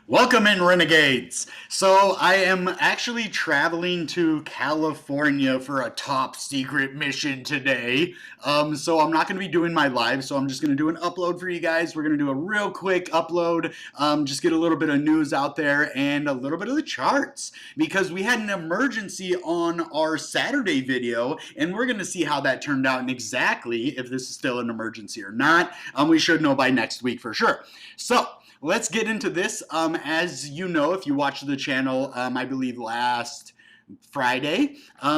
Welcome in, Renegades. So I am actually traveling to California for a top secret mission today. So I'm not going to be doing my live, so I'm just going to do an upload for you guys. We're going to do a real quick upload, just get a little bit of news out there and a little bit of the charts, because we had an emergency on our Saturday video, and we're going to see how that turned out and exactly if this is still an emergency or not. We should know by next week for sure. So let's get into this. As you know, if you watched the channel, I believe last Friday,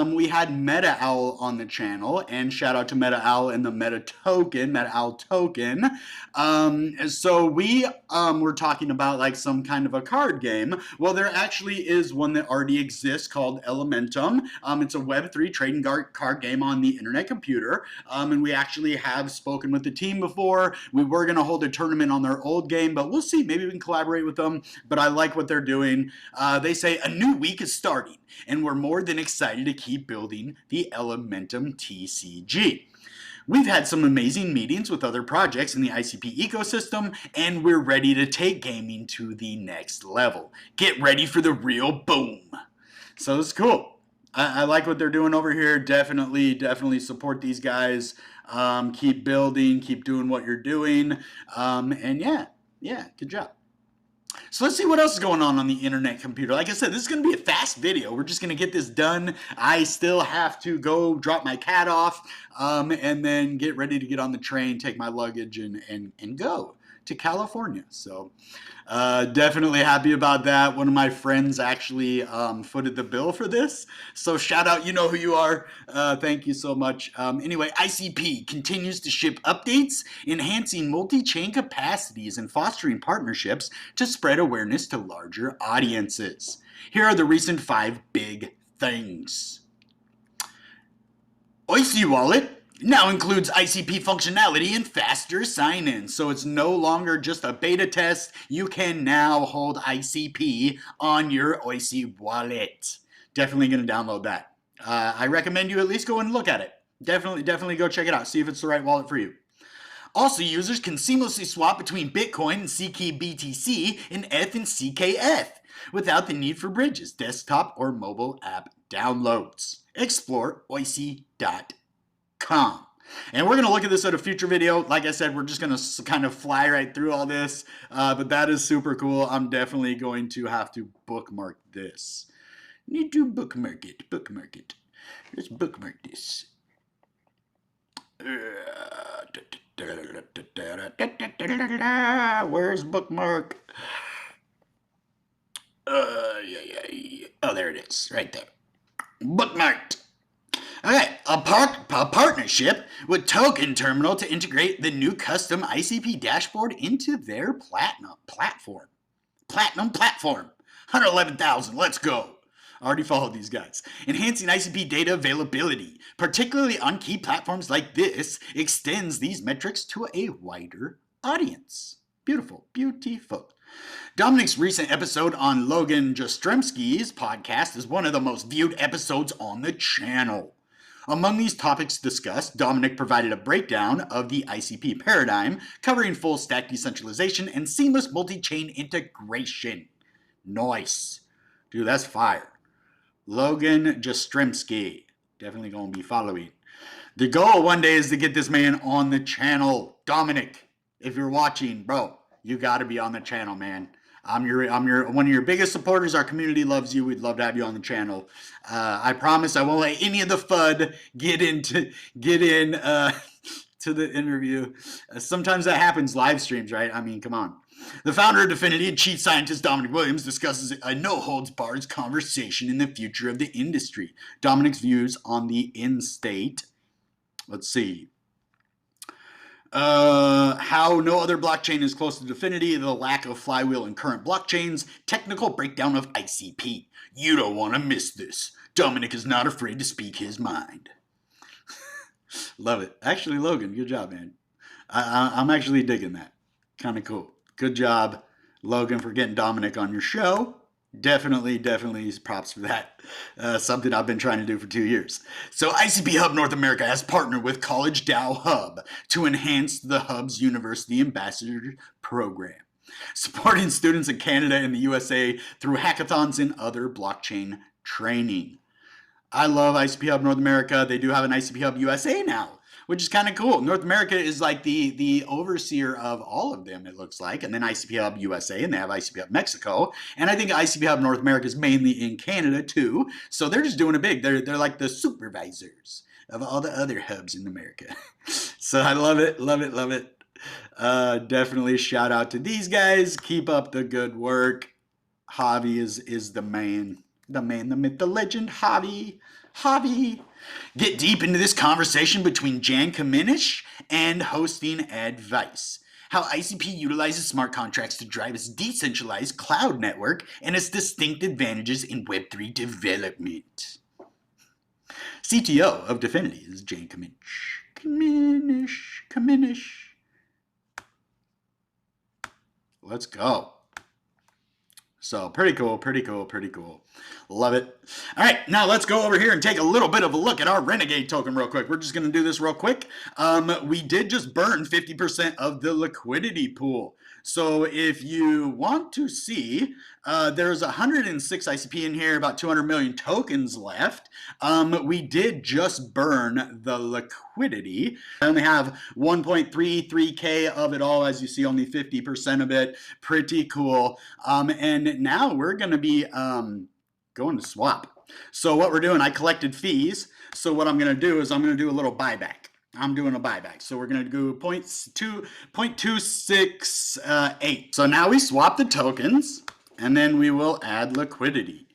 we had Meta Owl on the channel, and shout out to Meta Owl and the Meta Owl token. So we were talking about like some kind of a card game. Well, there actually is one that already exists called Elementum. It's a Web3 trading card game on the internet computer, and we actually have spoken with the team before. We were going to hold a tournament on their old game, but we'll see. Maybe we can collaborate with them, but I like what they're doing. They say a new week is starting, and we're more than excited to keep building the Elementum TCG. We've had some amazing meetings with other projects in the ICP ecosystem, and we're ready to take gaming to the next level. Get ready for the real boom. So it's cool. I like what they're doing over here. Definitely support these guys. Keep building, keep doing what you're doing. And yeah, good job. So let's see what else is going on the internet computer. Like I said, this is going to be a fast video. We're just going to get this done. I still have to go drop my cat off and then get ready to get on the train, take my luggage, and go to California. So definitely happy about that. One of my friends actually footed the bill for this. So shout out, you know who you are. Thank you so much. Anyway, ICP continues to ship updates, enhancing multi-chain capacities and fostering partnerships to spread awareness to larger audiences. Here are the recent 5 big things. Oicy Wallet now includes ICP functionality and faster sign-in, so it's no longer just a beta test. You can now hold ICP on your Oicy wallet. Definitely going to download that. I recommend you at least go and look at it. Definitely go check it out. See if it's the right wallet for you. Also, users can seamlessly swap between Bitcoin and CKBTC and ETH and CKF without the need for bridges, desktop or mobile app downloads. Explore oicy.com. And we're going to look at this at a future video. Like I said, we're just going to kind of fly right through all this, but that is super cool. I'm definitely going to have to bookmark this. Need to bookmark it. Let's bookmark this. Where's bookmark? Oh, there it is, right there. Bookmarked. Okay, a partnership with Token Terminal to integrate the new custom ICP dashboard into their Platinum platform. 111,000, let's go. I already followed these guys. Enhancing ICP data availability, particularly on key platforms like this, extends these metrics to a wider audience. Beautiful. Dominic's recent episode on Logan Jastrzemski's podcast is one of the most viewed episodes on the channel. Among these topics discussed, Dominic provided a breakdown of the ICP paradigm, covering full stack decentralization and seamless multi-chain integration. Nice. Dude, that's fire. Logan Jastrzemski. Definitely going to be following. The goal one day is to get this man on the channel. Dominic, if you're watching, bro, you got to be on the channel, man. I'm one of your biggest supporters. Our community loves you. We'd love to have you on the channel. I promise I won't let any of the FUD get in to the interview. Sometimes that happens live streams, right? I mean, come on. The founder of Definity and chief scientist Dominic Williams discusses a no-holds-barred conversation in the future of the industry. Dominic's views on the in-state. Let's see. How no other blockchain is close to Definity, the lack of flywheel in current blockchains, technical breakdown of ICP. You don't want to miss this. Dominic is not afraid to speak his mind. Love it. Actually, Logan, good job, man. I'm actually digging that. Kind of cool. Good job. Logan, for getting Dominic on your show. Definitely props for that. Something I've been trying to do for 2 years. So ICP Hub North America has partnered with College Dow Hub to enhance the Hub's University Ambassador Program, supporting students in Canada and the USA through hackathons and other blockchain training. I love ICP Hub North America. They do have an ICP Hub USA now, which is kind of cool. North America is like the overseer of all of them, it looks like. And then ICP Hub USA, and they have ICP Hub Mexico. And I think ICP Hub North America is mainly in Canada too. So they're just doing it big. They're like the supervisors of all the other hubs in America. So I love it. Definitely shout out to these guys. Keep up the good work. Javi is the man. The man, the myth, the legend, Javi. Get deep into this conversation between Jan Kamenish and hosting advice. How ICP utilizes smart contracts to drive its decentralized cloud network and its distinct advantages in Web3 development. CTO of Definity is Jan Kamenish. Let's go. So pretty cool. Love it. All right, now let's go over here and take a little bit of a look at our Renegade token real quick. We're just going to do this real quick. We did just burn 50% of the liquidity pool. So if you want to see, there's 106 ICP in here, about 200 million tokens left. We did just burn the liquidity. I only have 1.33K of it all, as you see, only 50% of it. Pretty cool. And now we're going to be going to swap. So what we're doing, I collected fees. So what I'm going to do is I'm going to do a little buyback. I'm doing a buyback. So we're going to do 0.268. So now we swap the tokens, and then we will add liquidity.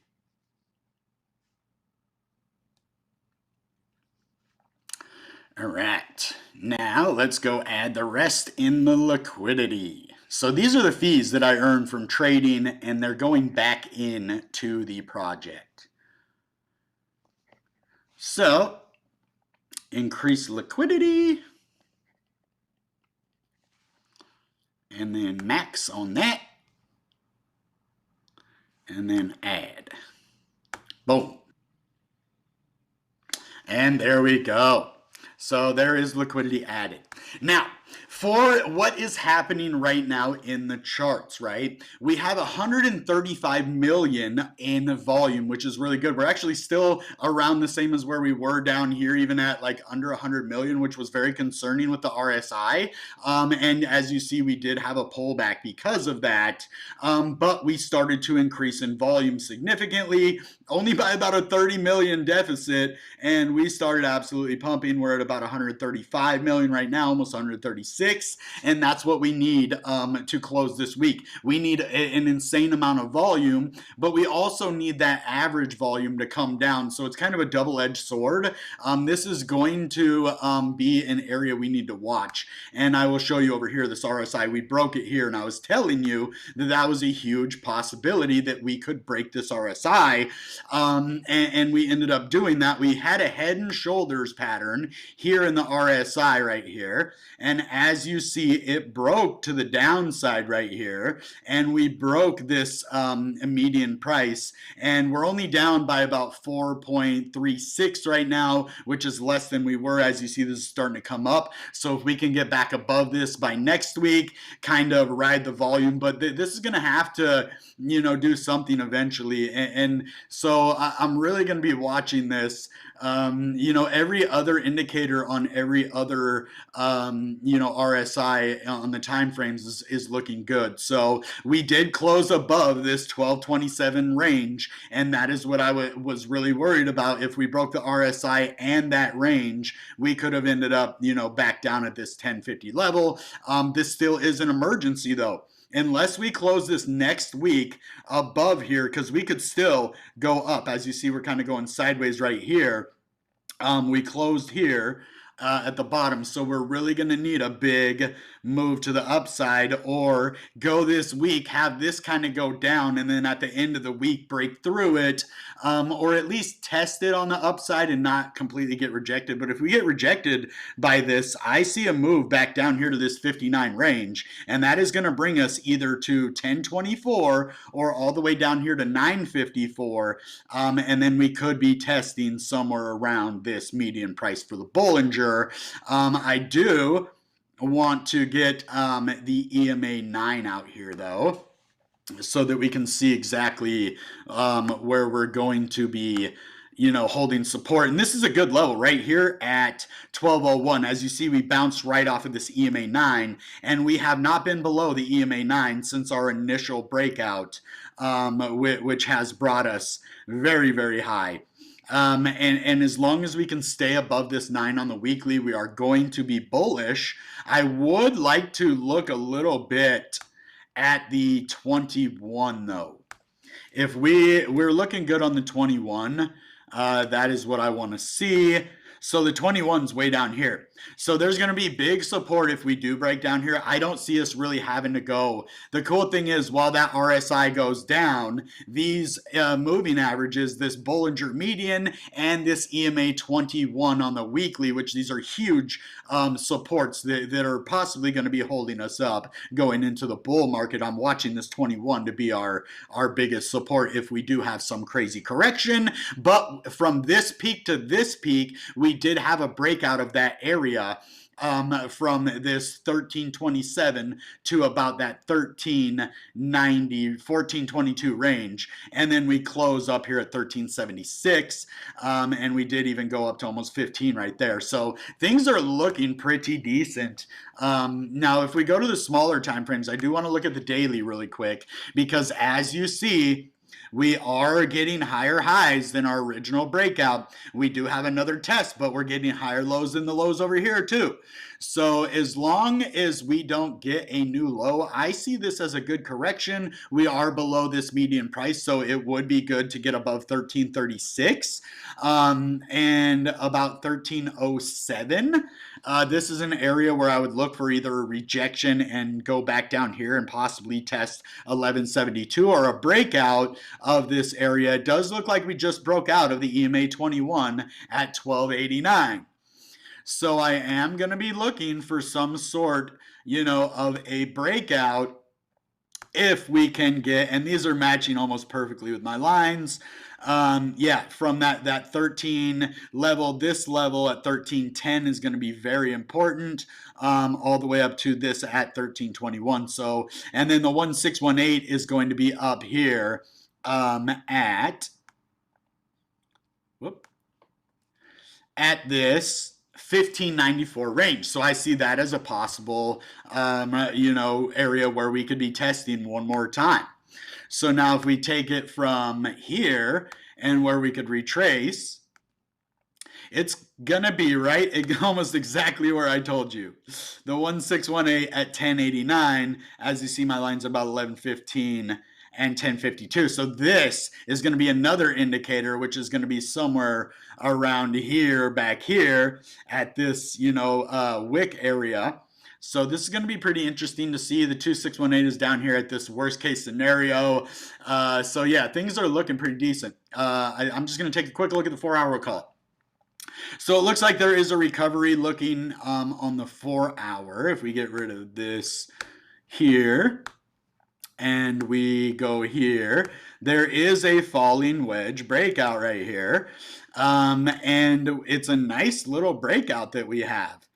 All right. Now let's go add the rest in the liquidity. So these are the fees that I earned from trading, and they're going back into the project. So increase liquidity, and then max on that, and then add. Boom. And there we go. So there is liquidity added. Now, for what is happening right now in the charts, right? We have 135 million in volume, which is really good. We're actually still around the same as where we were down here, even at like under 100 million, which was very concerning with the RSI. And as you see, we did have a pullback because of that. But we started to increase in volume significantly, only by about a 30 million deficit. And we started absolutely pumping. We're at about 135 million right now, almost 136. And that's what we need to close this week. We need an insane amount of volume, but we also need that average volume to come down. So it's kind of a double-edged sword. This is going to be an area we need to watch. And I will show you over here this RSI. We broke it here, and I was telling you that that was a huge possibility that we could break this RSI. And we ended up doing that. We had a head and shoulders pattern here in the RSI right here. And as you see, it broke to the downside right here, and we broke this median price, and we're only down by about 4.36 right now, which is less than we were. As you see, this is starting to come up. So if we can get back above this by next week, kind of ride the volume, but this is going to have to, do something eventually. And so I'm really going to be watching this. Every other indicator on every other, RSI on the time frames is looking good. So we did close above this 1227 range, and that is what I was really worried about. If we broke the RSI and that range, we could have ended up, back down at this 1050 level. This still is an emergency though. Unless we close this next week above here, because we could still go up. As you see, we're kind of going sideways right here. We closed here at the bottom, so we're really going to need a big move to the upside, or go this week, have this kind of go down, and then at the end of the week break through it, or at least test it on the upside and not completely get rejected. But if we get rejected by this, I see a move back down here to this 59 range, and that is going to bring us either to 1024 or all the way down here to 954, and then we could be testing somewhere around this median price for the Bollinger. I do want to get the EMA 9 out here though, so that we can see exactly where we're going to be, holding support. And this is a good level right here at 1201. As you see, we bounced right off of this EMA 9, and we have not been below the EMA 9 since our initial breakout, which has brought us very, very high. And as long as we can stay above this 9 on the weekly, we are going to be bullish. I would like to look a little bit at the 21 though. If we're looking good on the 21, that is what I want to see. So the 21's way down here. So there's going to be big support if we do break down here. I don't see us really having to go. The cool thing is, while that RSI goes down, these moving averages, this Bollinger median and this EMA 21 on the weekly, which these are huge supports that are possibly going to be holding us up going into the bull market. I'm watching this 21 to be our biggest support if we do have some crazy correction. But from this peak to this peak, we did have a breakout of that area from this 1327 to about that 1390, 1422 range. And then we close up here at 1376. And we did even go up to almost 15 right there. So things are looking pretty decent. Now, if we go to the smaller time frames, I do want to look at the daily really quick, because as you see, we are getting higher highs than our original breakout. We do have another test, but we're getting higher lows than the lows over here too. So as long as we don't get a new low, I see this as a good correction. We are below this median price, so it would be good to get above 1336 and about 1307. This is an area where I would look for either a rejection and go back down here and possibly test 1172, or a breakout of this area. It does look like we just broke out of the EMA 21 at 1289. So I am going to be looking for some sort, of a breakout if we can get, and these are matching almost perfectly with my lines. From that 13 level, this level at 1310 is going to be very important, all the way up to this at 1321. So, and then the 1618 is going to be up here at this 1594 range. So I see that as a possible, area where we could be testing one more time. So now if we take it from here and where we could retrace, it's gonna be right almost exactly where I told you. The 1618 at 1089, as you see my line's about 1115 and 1052. So this is going to be another indicator, which is going to be somewhere around here, back here at this, wick area. So this is going to be pretty interesting to see. The 2618 is down here at this worst case scenario. So yeah, things are looking pretty decent. I'm just going to take a quick look at the 4-hour call. So it looks like there is a recovery looking on the 4-hour. If we get rid of this here, and we go here, there is a falling wedge breakout right here. And it's a nice little breakout that we have,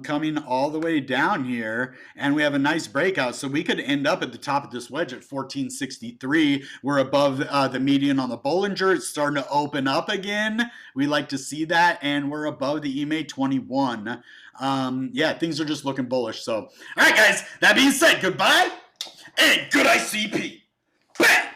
coming all the way down here, and we have a nice breakout. So we could end up at the top of this wedge at 1463. We're above the median on the Bollinger. It's starting to open up again. We like to see that, and we're above the EMA 21. Things are just looking bullish. So, all right, guys, that being said, goodbye and good ICP. Bam!